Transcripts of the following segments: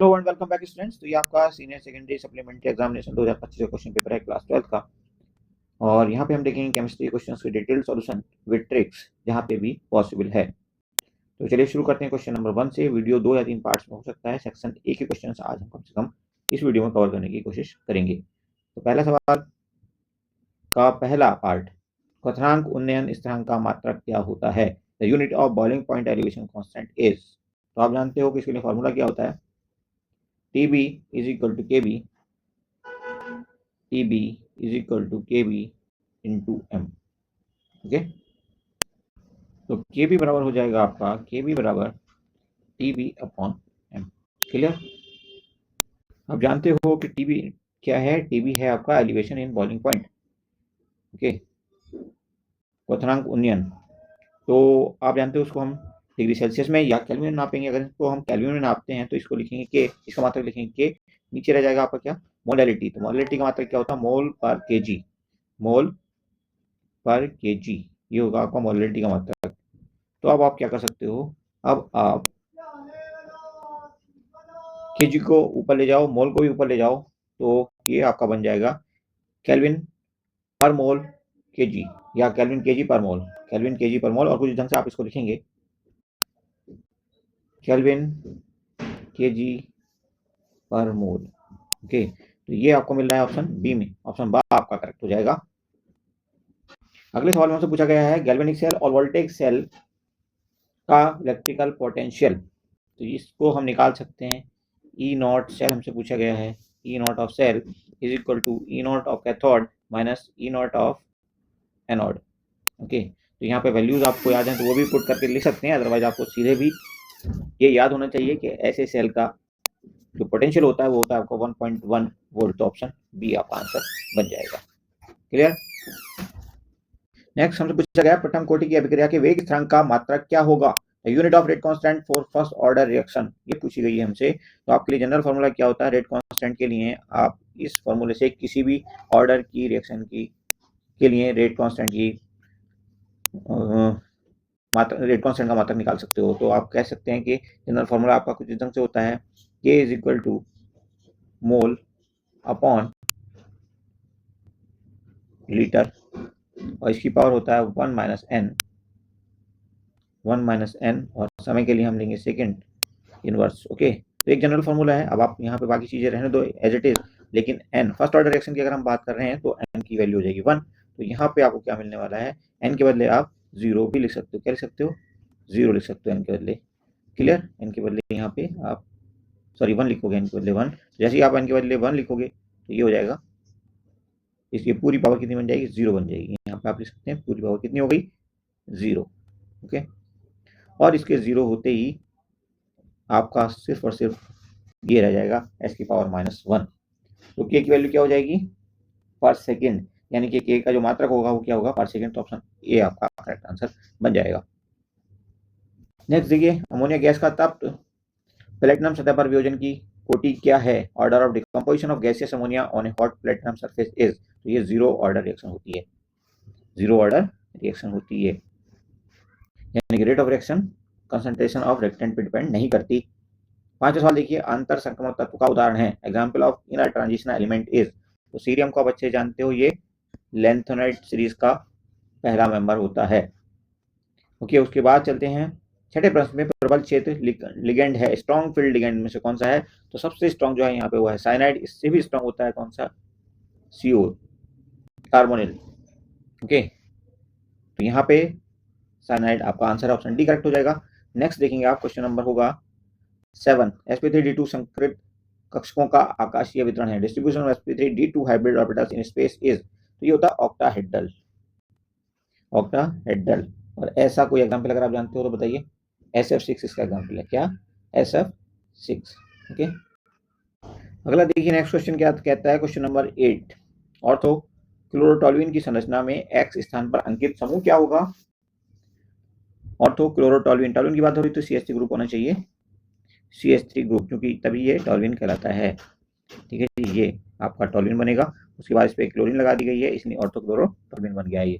Hello and welcome back students. तो ये आपका सीनियर सेकेंडरी सप्लीमेंट्री एग्जामिनेशन 2025 का क्वेश्चन पेपर है क्लास 12 का। और यहाँ पे हम देखेंगे केमिस्ट्री क्वेश्चंस के डिटेल सॉल्यूशन विद ट्रिक्स जहाँ पे भी पॉसिबल है। तो चलिए शुरू करते हैं क्वेश्चन नंबर 1 से। वीडियो 2 या 3 पार्ट्स में हो सकता है। सेक्शन ए के क्वेश्चन आज हम कम से कम इस वीडियो में कवर करने की कोशिश करेंगे। तो पहला सवाल का पहला पार्ट, क्वथनांक उन्नयन स्थिरांक का मात्रक क्या होता है? The unit of boiling point elevation constant is. तो आप जानते हो कि इसके लिए फॉर्मूला क्या होता है? TB is equal to KB, TB is equal to KB into M। Okay, तो KB बराबर हो जाएगा आपका KB बराबर TB अपॉन M। क्लियर? आप जानते हो कि TB क्या है? TB है आपका elevation in boiling point. Okay, क्वथनांक उन्नयन, तो आप जानते हो उसको हम डिग्री सेल्सियस में या केल्विन में नापेंगे। अगर इसको हम केल्विन में नापते हैं तो इसको लिखेंगे के, इसका मात्रक लिखेंगे के, नीचे रह जाएगा आपका क्या? मोलैलिटी। तो मोलैलिटी का मात्रक क्या होता है? मोल पर केजी, मोल पर केजी, ये होगा आपका मोलैलिटी का मात्रक। तो अब आप क्या कर सकते हो? अब आप केजी को ऊपर ले जाओ, मोल को भी ऊपर ले जाओ, तो ये आपका बन जाएगा केल्विन पर मोल केजी या केल्विन केजी पर मोल, केल्विन केजी पर मोल। और कुछ ढंग से आप इसको लिखेंगे केल्विन केजी पर मोल। ओके, तो ये आपको मिल रहा है ऑप्शन बी में। ऑप्शन बा आपका करेक्ट हो जाएगा। अगले सवाल में हमसे पूछा गया है गैल्वेनिक सेल और वोल्टेज सेल का इलेक्ट्रिकल पोटेंशियल। तो इसको हम निकाल सकते हैं। ई नॉट सेल हमसे पूछा गया है, E naught of cell is equal to E naught of cathode minus E naught of anode. Okay, तो यहाँ पे वैल्यूज आपको याद हैं तो वो भी पुट करके लिख सकते हैं, अदरवाइज आपको सीधे भी ये याद होना चाहिए कि ऐसे सेल का जो पोटेंशियल होता है वो होता है आपका 1.1 वोल्ट। तो ऑप्शन बी आपका आंसर बन जाएगा। क्लियर? नेक्स्ट हमसे पूछा गया प्रथम कोटि की अभिक्रिया के वेग स्थिरांक का मात्रक क्या होगा? Unit of rate constant for first order reaction, ये पूछी गई है हमसे। तो आपके लिए जनरल फार्मूला क्या होता है? रेट कांस्टेंट के लिए आप इस फार्मूले से किसी भी ऑर्डर की रिएक्शन की के लिए रेट कांस्टेंट की रेट कांस्टेंट का मात्रक निकाल सकते हो। तो आप कह सकते हैं कि जनरल फार्मूला आपका कुछ इस ढंग से होता है, K is equal to mole upon litre, और इसकी पावर होता है 1 माइनस n, और समय के लिए हम लेंगे सेकेंड इनवर्स। ओके, तो एक जनरल फार्मूला है। अब आप यहाँ पे बाकी चीजें रहने दो एज इट इज, लेकिन n फर्स्ट ऑर्डर रिएक्शन की अगर हम बात कर रहे हैं तो n की वैल्यू हो जाएगी 1। तो यहाँ पे आपको क्या मिलने वाला है? n के बदले आप 0 भी लिख सकते हो। क्या लिख सकते हो? 0 लिख सकते हो n के बदले। क्लियर? n के बदले यहाँ पे आप 1 लिखोगे, n के बदले 1। जैसे ही आप n के बदले 1 लिखोगे तो ये हो जाएगा, इसकी पूरी पावर कितनी बन जाएगी? 0 बन जाएगी। यहाँ पे आप लिख सकते हैं पूरी पावर कितनी हो गई? 0। ओके, और इसके 0 होते ही आपका सिर्फ और सिर्फ ये रह जाएगा s की पावर -1। तो k की वैल्यू क्या हो जाएगी? पर सेकेंड, यानी कि k का जो मात्रक होगा वो क्या होगा? पर सेकेंड। तो ऑप्शन ए आपका करेक्ट आंसर बन जाएगा। नेक्स्ट देखिए, अमोनिया गैस का तप्त प्लेटिनम सतह पर वियोजन की कोटि क्या है? Order of decomposition of gaseous ammonia on A hot platinum surface is. तो ये 0 ऑर्डर रिएक्शन होती है, 0 ऑर्डर रिएक्शन होती है, यानी कि rate of reaction concentration of reactant पे डिपेंड नहीं करती। पांचवा सवाल देखिए, अंतर संक्रमण तत्व का उदाहरण है। Example of inner transitional element is. तो सीरियम को आप अच्छे जानते हो, ये लैंथेनाइड सीरीज का पहला मेंबर होता है। ओके, उसके बाद चलते हैं छठे प्रश्न में, प्रबल क्षेत्र लिगेंड है स्ट्रॉन्ग फील्ड लिगेंड में से कौन सा है? तो सबसे स्ट्रॉन्ग जो है यहाँ पे वो है साइनाइड। इससे भी स्ट्रॉन्ग होता है कौन सा? CO, carbonyl. ओके, तो यहाँ पे साइनाइड आपका आंसर ऑप्शन डी करेक्ट हो जाएगा। नेक्स्ट देखेंगे आप, क्वेश्चन नंबर होगा 7, sp3d2 संकृत कक्षकों का आकाशीय वितरण है। Distribution of sp3d2 hybrid orbitals in space is. तो ये होता है ऑक्टाहेड्रल, ऑक्टाहेड्रल। और ऐसा कोई एग्जांपल अगर आप जानते हो तो बताइए। SF6 इसका एग्जांपल है। क्या? SF6। ओके, अगला देखिए नेक्स्ट क्वेश्चन क्या कहता है। क्वेश्चन नंबर 8, ऑर्थो क्लोरोटोल्यूइन की संरचना में X स्थान पर अंकित समूह क्या होगा? ऑर्थो क्लोरोटोल्यूइन, टोल्यूइन की बात हो रही तो CH3 ग्रुप होना चाहिए, CH3 ग्रुप, क्योंकि तभी ये टोल्यूइन कहलाता है। ठीक है जी, ये आपका टोल्यूइन बनेगा। उसके बाद इस पे क्लोरीन लगा दी गई है, इसलिए ऑर्थोक्लोरोटोल्यूइन बन गया ये।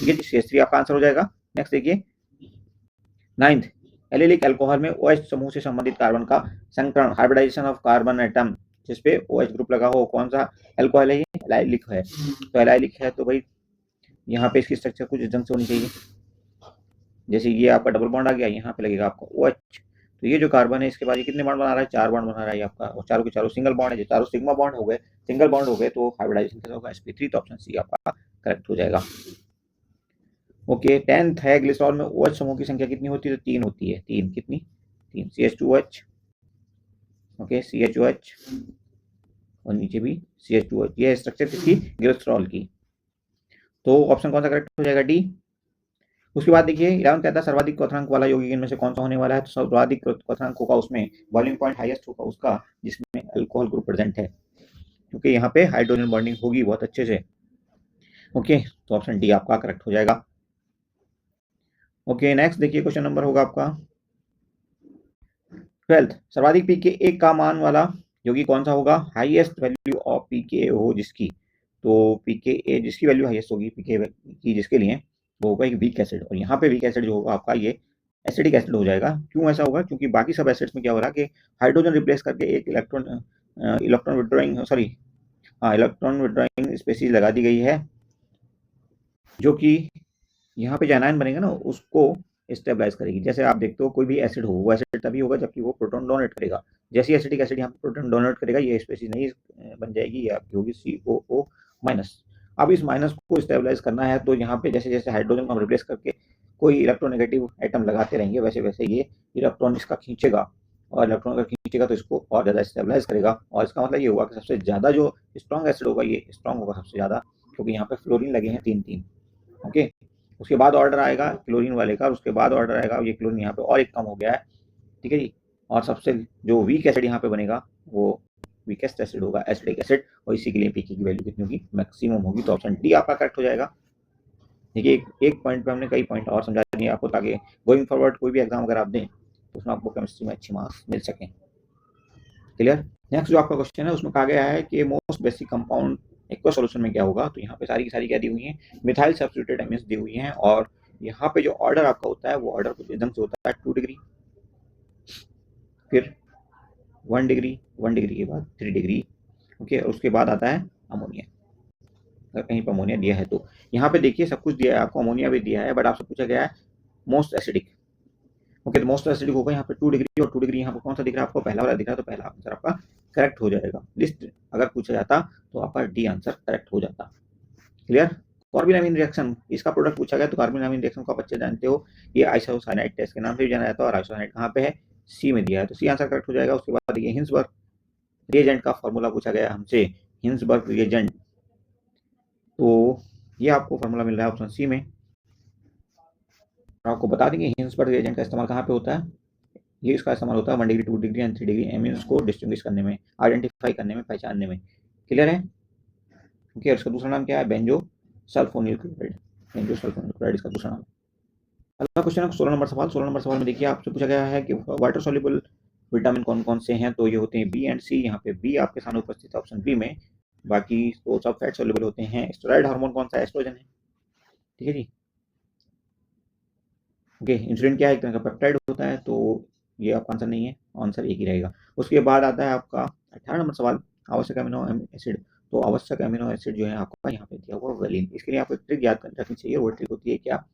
ठीक है जी, CH3 आपका आंसर हो जाएगा। नेक्स्ट देखिए 9th, एलिलिक अल्कोहल में OH समूह से संबंधित कार्बन का संकरण, हाइब्रिडाइजेशन ऑफ कार्बन एटम, जिसपे OH ग्रुप लगा हो, कौन सा अल्कोहल है? ये एलाइलिक है। तो एलाइलिक है तो भाई यहाँ पे इसकी स्ट्रक्चर कुछ इस ढंग से होनी चाहिए। जैसे ये आपका डबल बॉन्ड आ गया, यहाँ पे लगेगा आपको OH। तो ये जो कार्बन है इसके बाद ये कितने बॉन्ड बना रहा है? 4 बॉन्ड बना रहा है आपका, और चारों के चारों सिंगल बॉन्ड है, जो चारों सिग्मा बॉन्ड हो गए, सिंगल बॉन्ड हो गए, तो हाइब्रिडाइजेशन कैसा होगा? sp3। तो ऑप्शन सी आपका करेक्ट हो जाएगा। ओके, 10th है, ग्लिसरॉल में OH समूह की संख्या कितनी होती है? तो 3 होती है। 3 कितनी? 3 CH2OH। ओके, CHOH और नीचे भी CH2OH। ये स्ट्रक्चर किसकी? ग्लिसरॉल की। तो ऑप्शन कौन सा करेक्ट हो जाएगा? डी। उसके बाद देखिए 11 कहता है सर्वाधिक क्वथनांक वाला यौगिक इनमें से कौन सा होने वाला है? तो सर्वाधिक क्वथनांक होगा उसमें बॉइलिंग पॉइंट हाईएस्ट होगा उसका जिसमें अल्कोहल ग्रुप प्रेजेंट है, क्योंकि यहाँ पे हाइड्रोजन बॉन्डिंग होगी बहुत अच्छे से। ओके, तो ऑप्शन डी आपका करेक्ट हो जाएगा। ओके, नेक्स्ट देखिए क्वेश्चन नंबर होगा आपका 12th, सर्वाधिक पीके का मान वाला यौगिक कौन सा होगा? हाईएस्ट वैल्यू ऑफ पीके हो जिसकी, तो पीके जिसकी वैल्यू हाईएस्ट होगी पीके की जिसके लिए, वो होगा एक वीक एसिड। और यहाँ पे वीक एसिड जो होगा आपका ये एसिडिक एसिड हो जाएगा। क्यों ऐसा होगा? क्योंकि बाकी सब एसिड्स में क्या हो रहा है कि हाइड्रोजन रिप्लेस करके एक electron withdrawing electron withdrawing species लगा दी गई है, जो कि यहाँ पे जो एनायन बनेगा ना उसको स्टेबलाइज करेगी। जैसे आप देखते हो कोई भी एसिड हो, वो एसिड तभी होगा जबकि वो प्रोटॉन डोनेट करेगा। जैसे एसिडिक एसिड यहाँ पे प्रोटॉन डोनेट करेगा, ये स्पीशीज नहीं बन जाएगी, ये आपकी होगी COO माइनस। अब इस माइनस को स्टेबलाइज करना है तो यहाँ पे जैसे जैसे हाइड्रोजन को हम रिप्लेस करके कोई इलेक्ट्रोनेगेटिव आइटम लगाते रहेंगे, वैसे वैसे ये इलेक्ट्रॉन इसका खींचेगा, और इलेक्ट्रॉन अगर खींचेगा तो इसको और ज़्यादा स्टेबलाइज करेगा। और इसका मतलब ये हुआ कि सबसे ज़्यादा जो स्ट्रॉन्ग एसिड होगा ये स्ट्रॉन्ग होगा सबसे ज़्यादा, क्योंकि यहाँ पे फ्लोरीन लगे हैं 3-3। ओके, उसके बाद ऑर्डर आएगा क्लोरीन वाले का, उसके बाद ऑर्डर आएगा, ये क्लोरीन यहाँ पे और एक कम हो गया है, ठीक है जी। और सबसे जो वीक एसिड यहाँ पे बनेगा वो वीकेस्ट एसिड होगा, एसिडिक एसिड, और इसी के लिए पीके की वैल्यू कितनी होगी? मैक्सिमम होगी। तो ऑप्शन डी आपका करेक्ट हो जाएगा। देखिए एक पॉइंट पे हमने कई पॉइंट और समझा दिए आपको, ताकि गोइंग फॉरवर्ड कोई भी एग्जाम अगर आप दें तो उसमें आपको केमिस्ट्री में अच्छी मार्क्स मिल सकें। क्लियर। नेक्स्ट जो आपका क्वेश्चन है उसमें कहा गया है कि most basic compound aqua solution में क्या होगा? तो यहाँ पे सारी की सारी क्या दी हुई हैं? मिथाइल सब्स्टिट्यूटेड एमिन्स दी हुई हैं। और यहाँ पे जो ऑर्डर आपका होता है वो ऑर्डर कुछ एकदम से होता है 2 डिग्री, फिर 1 डिग्री, 1 डिग्री के बाद 3 डिग्री। ओके, उसके बाद आता है अमोनिया। अगर कहीं पर अमोनिया दिया है तो यहाँ पे देखिए सब कुछ दिया है आपको, अमोनिया भी दिया है, बट आपसे पूछा गया है मोस्ट एसिडिक। ओके, तो मोस्ट एसिडिक होगा यहाँ पे 2 डिग्री, और 2 डिग्री यहाँ पे कौन सा दिख रहा है आपको? पहला वाला दिख रहा है, तो पहला आंसर आपका करेक्ट हो जाएगा। लिस्ट अगर पूछा जाता तो आपका डी आंसर करेक्ट हो जाता। क्लियर। कार्बोनामिन रिएक्शन, इसका प्रोडक्ट पूछा गया तो कार्बोनामिन रिएक्शन को आप अच्छे जानते हो, ये आइसोसाइनाइड टेस्ट के नाम से भी जाना जाता है, और आइसोसाइनाइड कहाँ पे है? सी में दिया है, तो सी आंसर करेक्ट हो जाएगा। उसके बाद ये हिंसबर्ग रिएजेंट का फॉर्मूला पूछा गया हमसे, हिंसबर्ग रिएजेंट, तो ये आपको फॉर्मूला मिल रहा है ऑप्शन सी में। आपको बता देंगे हिंसबर्ग रिएजेंट का इस्तेमाल कहाँ पे होता है। ये इसका इस्तेमाल होता है 1 डिग्री, 2 डिग्री एंड 3 डिग्री एमिन्स को डिस्टिंग्विश करने में, आइडेंटिफाई करने में, पहचानने में। क्लियर है। ओके, इसका दूसरा नाम क्या है? Benzo sulphonyl chloride. Benzo sulphonyl chloride इसका दूसरा नाम। अगला क्वेश्चन है 16 नंबर सवाल। 16 नंबर सवाल में देखिए आपसे पूछा गया है कि वाटर सॉल्युबल विटामिन कौन कौन से हैं? तो ये होते हैं बी एंड सी। यहाँ पे बी आपके सामने उपस्थित है ऑप्शन बी में, बाकी तो सब फैट सॉल्युबल होते हैं। स्टेरॉइड हार्मोन कौन सा है? एस्ट्रोजन है, ठीक है जी। ओके, इंसुलिन क्या है? एक तरह का पेप्टाइड होता है, तो ये आपका आंसर नहीं है, आंसर एक ही रहेगा। उसके बाद आता है आपका 18 नंबर सवाल, आवश्यक अमीनो एसिड। तो आवश्यक अमीनो एसिड जो है आपका यहाँ पे दिया हुआ वेलिन। इसके लिए आपको एक ट्रिक याद रखनी चाहिए, वो ट्रिक होती है क्या?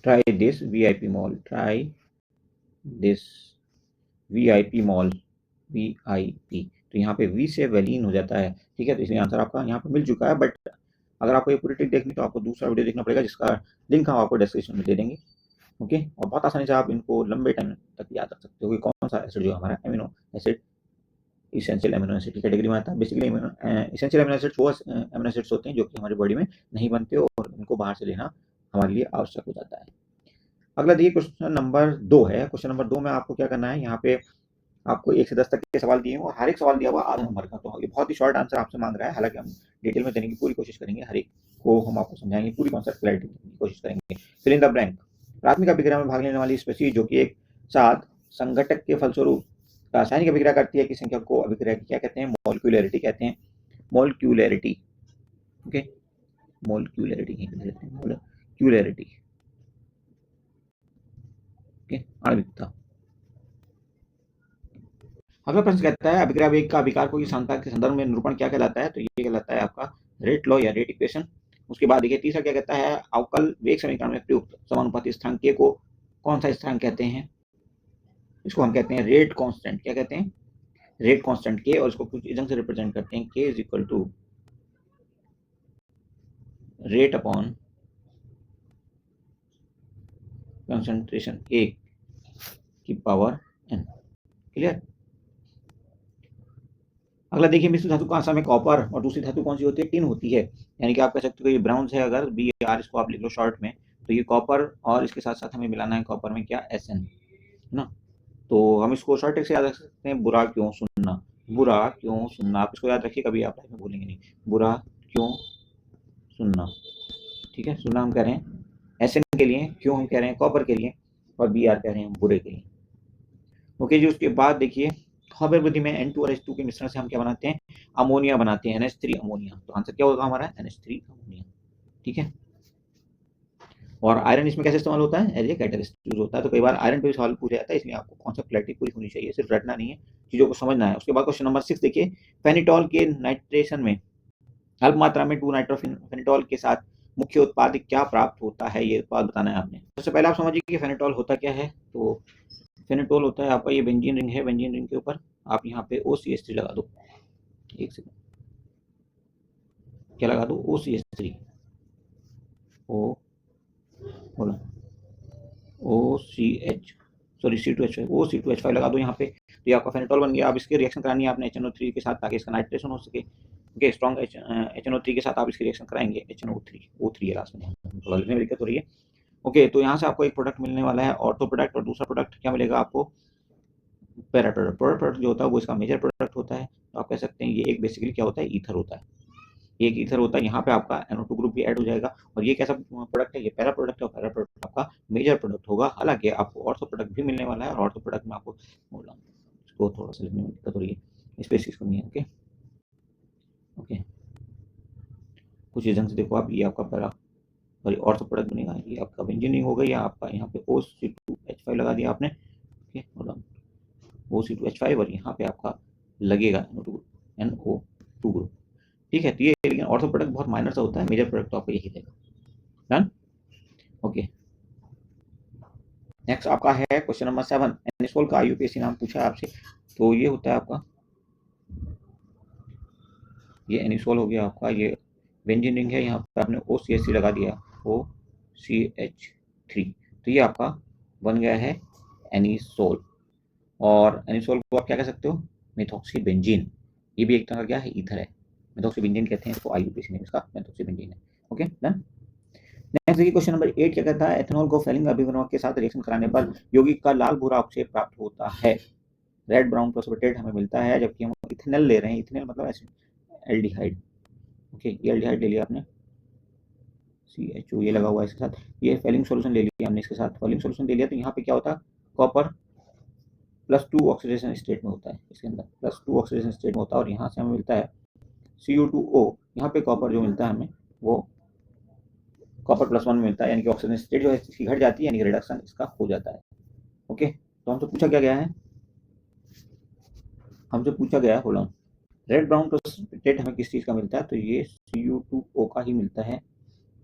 Try this VIP mall, try this VIP mall, VIP। तो यहाँ पे वी से वेलिन हो जाता है, ठीक है। तो इसलिए आंसर आपका यहाँ पे मिल चुका है, बट अगर आपको ये पूरी ट्रिक देखनी तो आपको दूसरा वीडियो देखना पड़ेगा, जिसका लिंक हम आपको डिस्क्रिप्शन में दे देंगे। ओके, और बहुत आसानी से आप इनको लंबे टाइम तक याद रख सकते हो कि कौन सा एसिड जो हमारा amino acid essential amino acid की कैटेगरी में आता है। बेसिकली इसेंशियल एमिनो एसिड्स वो एमिनो एसिड्स होते हैं जो कि हमारी बॉडी में नहीं बनते और इनको बाहर से लेना हमारे लिए आवश्यक हो जाता है। अगला देखिए क्वेश्चन नंबर 2 है। क्वेश्चन नंबर 2 में आपको क्या करना है, यहाँ पे आपको 1 से 10 तक के सवाल दिए हैं और हर एक सवाल दिया हुआ आधा नंबर का। तो ये बहुत ही शॉर्ट आंसर आपसे मांग रहा है, हालांकि हम डिटेल में देने की पूरी कोशिश करेंगे, हर एक को हम आपको समझाएंगे, पूरी कॉन्सेप्ट क्लैरिटी देने की कोशिश करेंगे। फिल इन द ब्लैंक, प्राथमिक अभिक्रिया में भाग लेने वाली स्पीशीज जो कि एक साथ संघटक के फलस्वरूप रासायनिक अभिक्रिया करती है की संख्या को अभिक्रिया की क्या कहते हैं? मॉलिक्यूलैरिटी कहते हैं। मॉलिक्यूलैरिटी, ओके, मॉलिक्यूलैरिटी, मॉलिक्यूलैरिटी। आणविकता। अगला प्रश्न कहता है अभिक्रिया वेग का अभिकार को सांख्यिकी के संदर्भ में निरूपण क्या कहलाता है? तो ये कहलाता है आपका रेट लॉ या रेट इक्वेशन। उसके बाद देखिए तीसरा क्या कहता है, अवकल वेग समीकरण में प्रयुक्त समानुपाती स्थिरांक के को कौन सा स्थिरांक कहते हैं? इसको हम कहते हैं रेट कांस्टेंट। क्या कहते हैं? रेट कांस्टेंट के, और इसको कुछ इस ढंग से रिप्रेजेंट करते हैं, K is equal to rate upon concentration A की पावर एन। क्लियर? अगला देखिए मिश्र धातु का में कॉपर और दूसरी धातु कौन सी होती है? टिन होती है। यानी कि आप कह सकते हो ये ब्राउन्स है, अगर बी आर इसको आप लिख लो शॉर्ट में, तो ये कॉपर और इसके साथ साथ हमें मिलाना है कॉपर में क्या? एस एन, है ना। तो हम इसको शॉर्ट ट्रिक से याद रख सकते हैं, बुरा क्यों सुनना। बुरा क्यों सुनना, आप इसको याद रखिए, कभी आप लाइफ में भूलेंगे नहीं। बुरा क्यों सुनना, ठीक है। सुनना हम कह रहे हैं एस एन के लिए, क्यों हम कह रहे हैं कॉपर के लिए, और बी आर कह रहे हैं बुरे के लिए। ओके जी। उसके बाद देखिए हॉबेर विधि में N2 और H2 के मिश्रण से हम क्या बनाते हैं? अमोनिया बनाते हैं, NH3 अमोनिया। तो आंसर क्या होगा हमारा? NH3 अमोनिया, ठीक है। और आयरन इसमें कैसे इस्तेमाल होता है? एज ए कैटलिस्ट यूज होता है। तो कई बार आयरन पे भी सवाल पूछा जाता है, इसलिए आपको कॉन्सेप्ट क्लैरिटी पूरी होनी चाहिए, सिर्फ रटना नहीं है, चीजों को समझना है। उसके बाद क्वेश्चन नंबर 6 देखिए, फेनिटॉल के नाइट्रेशन में अल्प मात्रा में 2 नाइट्रोफेनिटॉल के साथ मुख्य उत्पाद क्या प्राप्त होता है? ये उत्पाद बताना है आपने। सबसे पहले आप समझिए कि फेनिटॉल होता क्या है। तो फेनिटॉल होता है आपका, ये बेंजीन रिंग है, बेंजीन रिंग के ऊपर आप यहाँ पे OCH3 लगा दो। एक सेकंड, क्या लगा दो? OCH3, ओ बोला OCH, सॉरी C2H5, OC2H5 लगा दो यहाँ पे, तो ये आपका फेनिटॉल बन गया। अब इसकी रिएक्शन करानी है आपने HNO3 के साथ, ताकि इसका नाइट्रेशन हो सके। ओके, स्ट्रॉन्ग HNO3 के साथ आप इसकी रिएक्शन कराएंगे, HNO3, O3 है लास्ट में, थोड़ा लिखने में दिक्कत हो रही है। ओके, तो यहाँ से आपको एक प्रोडक्ट मिलने वाला है ऑर्थो प्रोडक्ट, और दूसरा प्रोडक्ट क्या मिलेगा आपको? Para product. प्रोडक्ट जो होता है वो इसका मेजर प्रोडक्ट होता है। तो आप कह सकते हैं ये एक बेसिकली क्या होता है? ईथर होता है। एक ईथर होता है, यहाँ पे आपका NO2 ग्रुप भी ऐड हो जाएगा। और ये कैसा प्रोडक्ट है? ये पैरा प्रोडक्ट है, और पैरा प्रोडक्ट आपका मेजर प्रोडक्ट होगा। हालांकि आपको ऑर्थो प्रोडक्ट भी मिलने वाला है, और ऑर्थो प्रोडक्ट में आपको बोला इसको थोड़ा सा लिखने में दिक्कत हो रही है, स्पेसिस करनी है। ओके ओके, कुछ इस ढंग से देखो आप, ये आपका पैरा सॉरी ऑर्थो प्रोडक्ट बनेगा, ये आपका बेंजीन हो गई, या आपका यहाँ पे OC2H5 लगा दिया आपने। ओके, OC2H5, और यहाँ पे आपका लगेगा NO2 ग्रुप, ठीक है। तो ये लेकिन ऑर्थो प्रोडक्ट बहुत माइनर सा होता है, मेजर प्रोडक्ट तो आपको यही देगा। डन? ओके, नेक्स्ट आपका है क्वेश्चन नंबर 7। एनिसोल का IUPAC नाम पूछा है आपसे। तो ये होता है आपका, ये एनिसोल हो गया आपका, ये बेंजीन रिंग है, यहाँ पे आपने OCH3 लगा दिया, OCH3, तो ये आपका बन गया है एनिसोल। और एनिसोल को आप क्या कह सकते हो? Methoxy benzene. ये भी एक तरह का क्या है? ईथर है। मेथॉक्सी बेंजीन कहते हैं इसको, IUPAC नेम इसका मेथॉक्सी बेंजीन है। Okay, done. नेक्स्ट देखिए क्वेश्चन नंबर 8 क्या कहता है? एथेनॉल को फैलिंग अभिकर्मक के साथ रिएक्शन कराने पर यौगिक का लाल भूरा अवक्षेप प्राप्त होता है। रेड ब्राउन प्रेसिपिटेट हमें मिलता है, जबकि हम इथेनॉल ले रहे हैं। इथेनॉल मतलब एल्डिहाइड। ओके, ये एल्डिहाइड ले लिया आपने, CHO ये लगा हुआ है इसके साथ। ये फैलिंग सॉल्यूशन ले लिया हमने इसके साथ, फैलिंग सॉल्यूशन ले लिया। तो यहाँ पे क्या होता है? कॉपर +2 ऑक्सीडेशन स्टेट में होता है, इसके अंदर +2 ऑक्सीडेशन स्टेट में होता है, और यहाँ से हमें मिलता है CU2O। यहाँ पे कॉपर जो मिलता है हमें वो कॉपर +1 में मिलता है, यानी कि ऑक्सीजन स्टेट जो है इसकी घट जाती है, यानी कि रिडक्शन इसका हो जाता है। ओके, तो हमसे पूछा क्या गया है? हमसे पूछा गया है, hold on, red brown precipitate हमें किस चीज़ का मिलता है? तो ये CU2O का ही मिलता है,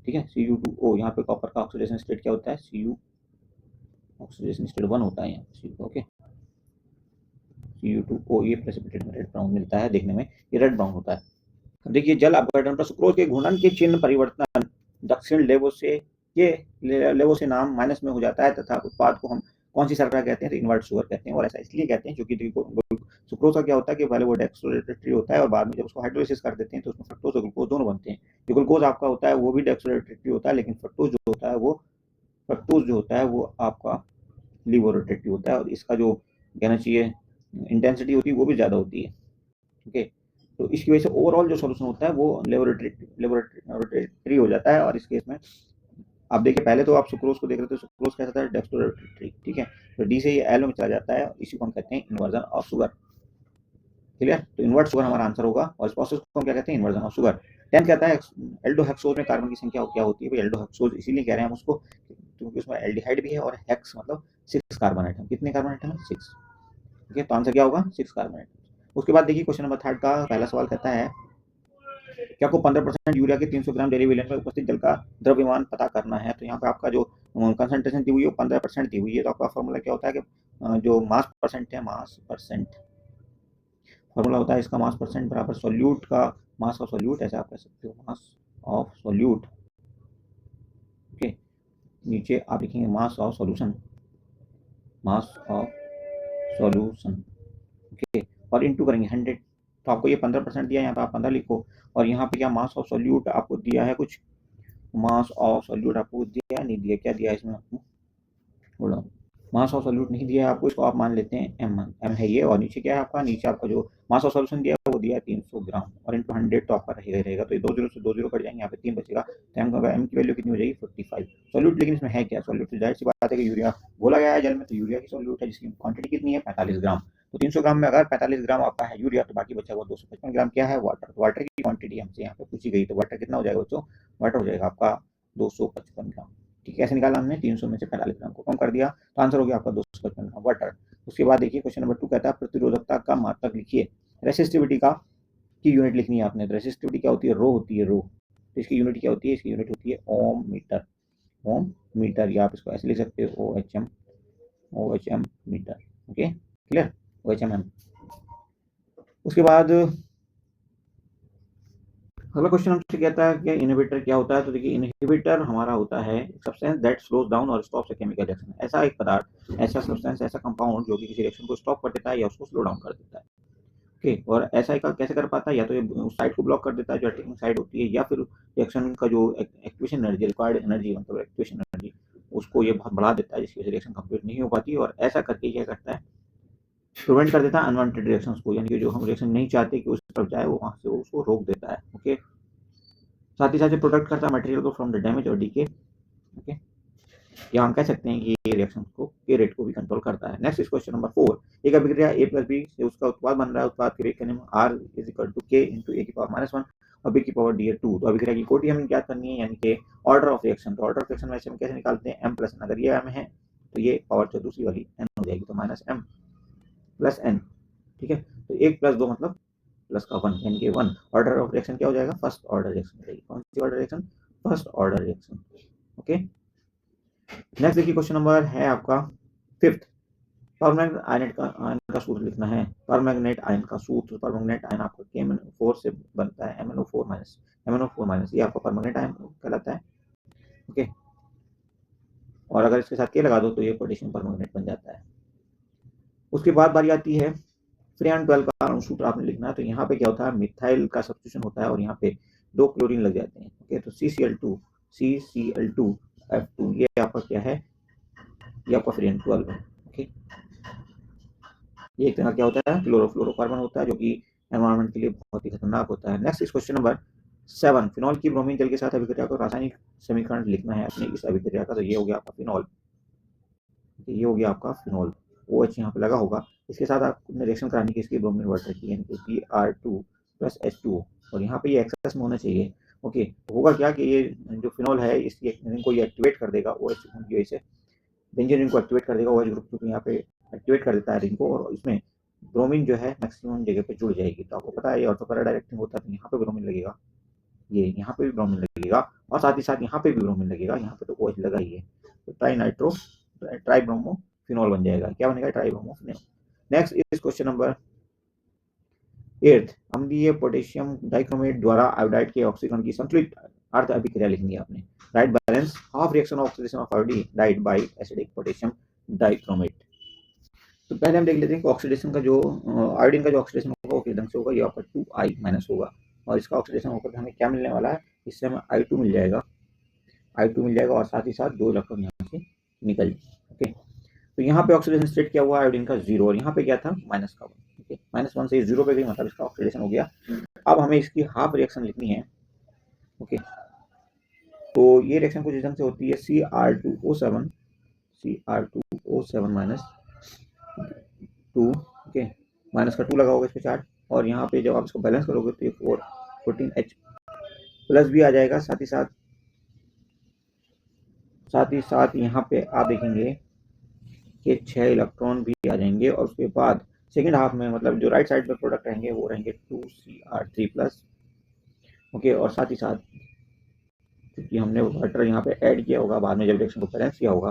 ठीक है। CU2O, यहाँ पे कॉपर का ऑक्सीडेशन स्टेट क्या होता है? CU ऑक्सीडेशन स्टेट 1 होता है यहाँ पे। ओके, CU2O ये प्रेसिपिटेट में रेड ब्राउन मिलता है, देखने में ये रेड ब्राउन होता है। देखिए जल अपघटन पर सुक्रोज के घूर्णन के चिन्ह परिवर्तन दक्षिण लेवो से नाम माइनस में हो जाता है, तथा उत्पाद को हम कौन सी शर्करा कहते हैं? तो इन्वर्ट शुगर कहते हैं। और ऐसा इसलिए कहते हैं क्योंकि सुक्रोज का क्या होता है कि पहले वो डेक्सट्रोरेटरी होता है, और बाद में जब उसको हाइड्रोलिसिस कर देते हैं तो उसमें फ्रक्टोज और ग्लूकोज दोनों बनते हैं। जो ग्लूकोज आपका होता है वो भी डेक्सट्रोरेटरी होता है, लेकिन फ्रक्टोज जो होता है वो आपका लिवोरेटरी होता है, और इसका जो कहना चाहिए इंटेंसिटी होती है वो भी ज़्यादा होती है। ओके, तो इसकी वजह से ओवरऑल जो सॉल्यूशन होता है वो लेबोरेटरी हो जाता है। और इस केस में आप देखिए, पहले तो आप सुक्रोज को देख रहे थे, सुक्रोज कैसा था? डेक्सट्रोरेटरी, ठीक है। तो डी से ये एल में चला जाता है, इसी को हम कहते हैं इन्वर्जन ऑफ शुगर। क्लियर? तो इन्वर्ट शुगर हमारा आंसर होगा, और इस प्रोसेस को हम क्या कहते हैं? Inversion of sugar. 10 कहता है एल्डोहेक्सोज में कार्बन की संख्या क्या होती है? भाई एल्डोहेक्सोज इसीलिए कह रहे हैं हम उसको, क्योंकि उसमें एल्डिहाइड भी है और हेक्स मतलब 6 कार्बन आइटम। कितने कार्बन आइटम है? 6। ओके, तो आंसर क्या होगा? 6 कार्बन आइटम। उसके बाद देखिए क्वेश्चन नंबर 3 का पहला सवाल कहता है कि आपको 15% यूरिया के 300 ग्राम डेली विलेन में उपस्थित जल का द्रव्यमान पता करना है। तो यहाँ पे आपका जो कंसंट्रेशन दी हुई है वो 15% दी हुई है। तो आपका फॉर्मूला क्या होता है कि जो मास परसेंट है, मास परसेंट फॉर्मूला होता है इसका मास परसेंट बराबर सॉल्यूट का मास ऑफ सॉल्यूट, ऐसे आप कह सकते हो मास ऑफ सॉल्यूट। ओके, नीचे आप लिखेंगे mass of solution, mass of solution. Okay, और इनटू करेंगे 100। तो आपको ये 15% दिया है, यहाँ पे आप 15 लिखो। और यहाँ पे क्या मास ऑफ सॉल्यूट आपको दिया है, कुछ मास ऑफ सॉल्यूट आपको दिया नहीं दिया, क्या दिया है इसमें आपको? बोलो, मास ऑफ सॉल्यूट नहीं दिया है आपको, इसको आप मान लेते हैं एम है ये। और नीचे क्या है आपका? नीचे आपका जो मास ऑफ सॉल्यूशन दिया है वो दिया है 300 ग्राम और इंटू 100 तो आपका रहेगा। तो ये 2 जीरो से 2 जीरो कट जाएंगे, यहाँ पे 3 बचेगा। तो एम की वैल्यू कितनी हो जाएगी? 45 सॉल्यूट। लेकिन इसमें है क्या सॉल्यूट? तो जाहिर सी बात है कि यूरिया बोला गया है जल में, तो यूरिया की सॉल्यूट है जिसकी क्वांटिटी कितनी है? 45 ग्राम। तो 300 ग्राम में अगर 45 ग्राम आपका है यूरिया, तो बाकी बचा हुआ 255 ग्राम क्या है? वाटर। तो वाटर की क्वांटिटी हमसे यहाँ पे पूछी गई, तो वाटर कितना हो जाएगा बच्चों? वाटर हो जाएगा आपका 255 ग्राम। ठीक है, ऐसे निकाला हमने 300 में से 45 ग्राम को कम कर दिया, तो आंसर हो गया आपका 255 ग्राम वाटर। उसके बाद देखिए क्वेश्चन नंबर 2 कहता है प्रतिरोधकता का मात्रक लिखिए। रेसिस्टिविटी का की यूनिट लिखनी है आपने। रेसिस्टिविटी क्या होती है? रो होती है, रो। तो इसकी यूनिट क्या होती है? इसकी यूनिट होती है ओम मीटर, ओम मीटर, या आप इसको ऐसे लिख सकते हो OHM metre. Okay, clear? OHM। उसके बाद अगला क्वेश्चन हमसे कहता है कि इनहिबिटर क्या होता है। तो देखिए इनहिबिटर हमारा होता है सब्सटेंस दैट स्लोज डाउन और स्टॉप्स अ केमिकल रिएक्शन। ऐसा एक पदार्थ, ऐसा सब्सटेंस, ऐसा कंपाउंड जो कि किसी रिएक्शन को स्टॉप कर देता है या उसको स्लो डाउन कर देता है। ओके, और ऐसा कैसे कर पाता है? या तो ये उस साइड को ब्लॉक कर देता है जो अटैकिंग साइड होती है, या फिर रिएक्शन का जो एक्टिवेशन एनर्जी, रिक्वायर्ड एनर्जी मतलब एक्टिवेशन एनर्जी, उसको ये बहुत बढ़ा देता है जिसकी वजह से रिएक्शन कंप्लीट नहीं हो पाती। और ऐसा करके क्या करता है? प्रिवेंट कर देता है अनवांटेड रिएक्शंस को, यानी कि जो हम रिएक्शन नहीं चाहते कि उस तरफ जाए वो वहां से उसको रोक देता है। ओके, साथ ही साथ प्रोटेक्ट करता है मटेरियल को फ्रॉम द डैमेज और डीके। ओके, या हम कह सकते हैं कि ये रिएक्शन को के रेट को भी कंट्रोल करता है। Next is question number 4। एक अभिक्रिया A + B से उसका उत्पाद बन रहा है। उत्पाद के रेट का नियम R = K × A की पावर -1 और B की पावर D/2। तो अभिक्रिया की कोटि हमें ज्ञात करनी है, यानी कि ऑर्डर ऑफ रिएक्शन। तो ऑर्डर ऑफ रिएक्शन वैसे हम कैसे निकालते हैं? m + n। अगर ये m है तो ये पावर जो दूसरी वाली n हो जाएगी, तो -m + n। ठीक है, तो 1 + 2 मतलब प्लस का 1, यानी कि 1। ऑर्डर ऑफ रिएक्शन क्या हो जाएगा? फर्स्ट ऑर्डर रिएक्शन हो जाएगी। कौन सी order reaction? First order reaction. Okay, next देखिए क्वेश्चन नंबर है आपका 5th। परमैंगनेट आयन का सूत्र लिखना है। परमैंगनेट आयन का सूत्र, परमैंगनेट आयन आपका KMnO4 से बनता है, MnO4-, ये आपका परमैंगनेट आयन कहलाता है। ओके, और अगर इसके साथ K लगा दो तो ये पोटेशियम परमैंगनेट बन जाता है। उसके बाद बारी आती है फ्रेन 12 का अणु सूत्र आपने लिखना है। तो यहाँ पे क्या होता है? मिथाइल का सब्स्टिट्यूशन होता है और यहाँ पे 2 क्लोरीन लग जाते हैं। ओके, तो CCl2F2 ये आपका क्या है? ये आपका फ्रेन 12 है। ओके, ये एक तरह क्या होता है? क्लोरोफ्लोरोकार्बन होता है, जो कि एनवायरनमेंट के लिए बहुत ही खतरनाक होता है। Next is question number 7। Phenol की ब्रोमीन जल के साथ अभिक्रिया को रासायनिक समीकरण लिखना है अपने इस अभिक्रिया का। तो ये हो गया आपका फिनॉल, ये हो गया आपका फिनॉल। OH यहाँ पे लगा होगा, इसके साथ आपने रिएक्शन करानी है इसकी ब्रोमीन वाटर की, यानी कि Br2 + H2O, और यहाँ पे ये एक्सेस में होना चाहिए। ओके, तो होगा क्या कि ये जो फिनॉल है इसकी इनको ये एक्टिवेट कर देगा OH की वजह से, बेंजीन रिंग को एक्टिवेट कर देगा। OH ग्रुप क्योंकि यहाँ पे एक्टिवेट कर देता है रिंग को, और इसमें ब्रोमीन जो है मैक्सिमम जगह पे जुड़ जाएगी। तो आपको पता है ये ऑर्थोपैरा डायरेक्टिंग होता है, तो यहाँ पे ब्रोमीन लगेगा, ये यहाँ पे भी ब्रोमीन लगेगा, और साथ ही साथ यहाँ पे भी ब्रोमीन लगेगा। यहाँ पे तो OH लगा ही है, तो ट्राइब्रोमो फिनॉल बन जाएगा। क्या बनेगा? Tribromo phenol. Next is question number 8। अम्लीय पोटेशियम डाइक्रोमेट द्वारा आयोडाइड के ऑक्सीकरण की संतुलित अर्ध अभिक्रिया लिखनी है आपने। Write balance half reaction of oxidation of iodide by acidic potassium dichromate. तो पहले हम देख लेते हैं कि ऑक्सीडेशन का जो आयोडीन का जो ऑक्सीडेशन होगा वो किस ढंग से होगा। ये आपका 2I- होगा, और इसका ऑक्सीडेशन होकर हमें क्या मिलने वाला है? इससे हमें I2 मिल जाएगा, I2 मिल जाएगा, और साथ ही साथ 2 इलेक्ट्रॉन यहाँ से निकल जाएंगे। ओके, तो यहाँ पे ऑक्सीडेशन स्टेट क्या हुआ? आयोडीन का 0, और यहाँ पे क्या था? -1। ओके, -1 से 0 पे गई, मतलब इसका ऑक्सीडेशन हो गया। अब हमें इसकी हाफ रिएक्शन लिखनी है। ओके, तो ये रिएक्शन कुछ इस ढंग से होती है Cr2O7 -2। ओके, माइनस का 2 लगा होगा इस पे चार्ज, और यहाँ पे जब आप इसको बैलेंस करोगे तो ये 14H+ भी आ जाएगा। साथ ही साथ साथ ही साथ यहाँ पे आप देखेंगे कि 6 इलेक्ट्रॉन भी आ जाएंगे और उसके बाद सेकेंड हाफ में मतलब जो राइट साइड पे प्रोडक्ट रहेंगे वो रहेंगे 2Cr3+। ओके, और साथ ही साथ क्योंकि हमने वाटर यहाँ पे ऐड किया होगा बाद में जब रिएक्शन को बैलेंस किया होगा,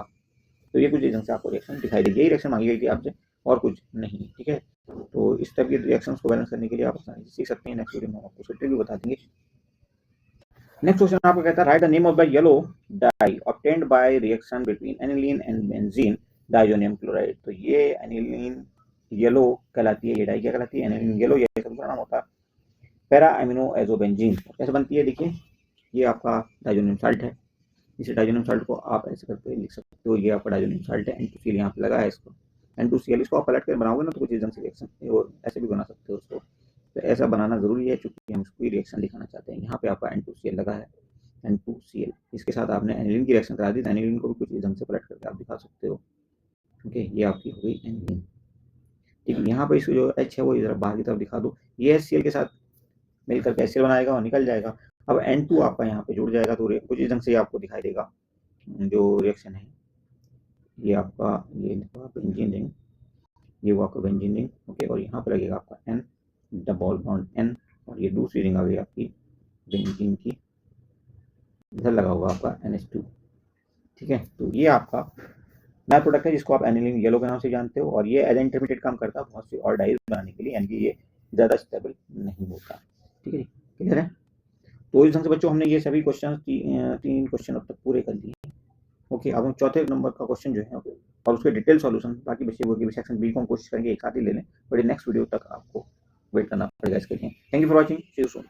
तो ये कुछ रीजन से आपको रिएक्शन दिखाई देगी। यही रिएक्शन मांगी गई थी आपसे और कुछ नहीं, ठीक है। तो इस टाइप के रिएक्शंस को बैलेंस करने के लिए आप आसानी से सीख सकते हैं। नेक्स्ट वीडियो में आपको उसका ट्रिक भी बता देंगे। नेक्स्ट क्वेश्चन आपको कहता है right the name of the yellow die obtained by reaction between aniline and benzene diazonium chloride. तो ये एनिलीन येलो कहलाती है, ये डाई क्या कहलाती है? एनिलीन येलो, ये इसका नाम होता है पैरा अमीनो एजोबेंजीन। कैसे बनती है देखिए, ये आपका डाइजोनियम साल्ट है। इसी डाइजोनियम साल्ट को आप ऐसे करके लिख सकते हो, ये आपका डाइजोनियम साल्ट है। N2Cl यहाँ पे लगा है, इसको N2Cl इसको आप पलट कर बनाओगे ना तो कुछ रीजन से रिएक्शन ऐसे भी बना सकते हो उसको। तो ऐसा बनाना जरूरी है क्योंकि हम इसको रिएक्शन दिखाना चाहते हैं। यहाँ पे आपका N2Cl लगा है, N2Cl इसके साथ आपने एनिलीन की रिएक्शन करा दी, तो एनिलीन को भी कुछ ढंग से पलट करके आप दिखा सकते हो। ओके, ये आपकी हो गई एनिलीन। ठीक है, यहाँ पे इसको जो H है वो इधर बाहर की तरफ दिखा दो, ये HCl के साथ मिलकर HCl बनाएगा और निकल जाएगा। अब N2 आपका यहाँ पे जुड़ जाएगा तो कुछ इस ढंग से आपको दिखाई देगा जो रिएक्शन है। ये आपका ये बेंजीन रिंग, ये वो आपका बेंजीन रिंग। ओके, और यहाँ पे लगेगा आपका N डबल बॉन्ड N, और ये दूसरी रिंग आ गई आपकी बेंजीन की, इधर लगा होगा आपका NH2। ठीक है, तो ये आपका नया प्रोडक्ट है जिसको आप एनिलीन येलो के नाम से जानते हो, और ये एज इंटरमीडिएट काम करता है बहुत सी और डाइज बनाने के लिए, यानी कि ये ज़्यादा स्टेबल नहीं होता। ठीक है, क्लियर है? तो इस ढंग से बच्चों हमने ये सभी क्वेश्चन 3 क्वेश्चन अब तक पूरे कर लिए। ओके, अब हम चौथे नंबर का क्वेश्चन जो है और उसके डिटेल सॉल्यूशन बाकी बचे हुए सेक्शन बी को हम कोशिश करेंगे एक साथ ही ले लें, बट नेक्स्ट वीडियो तक आपको वेट करना पड़ेगा इसके लिए। Thank you for watching, see you soon.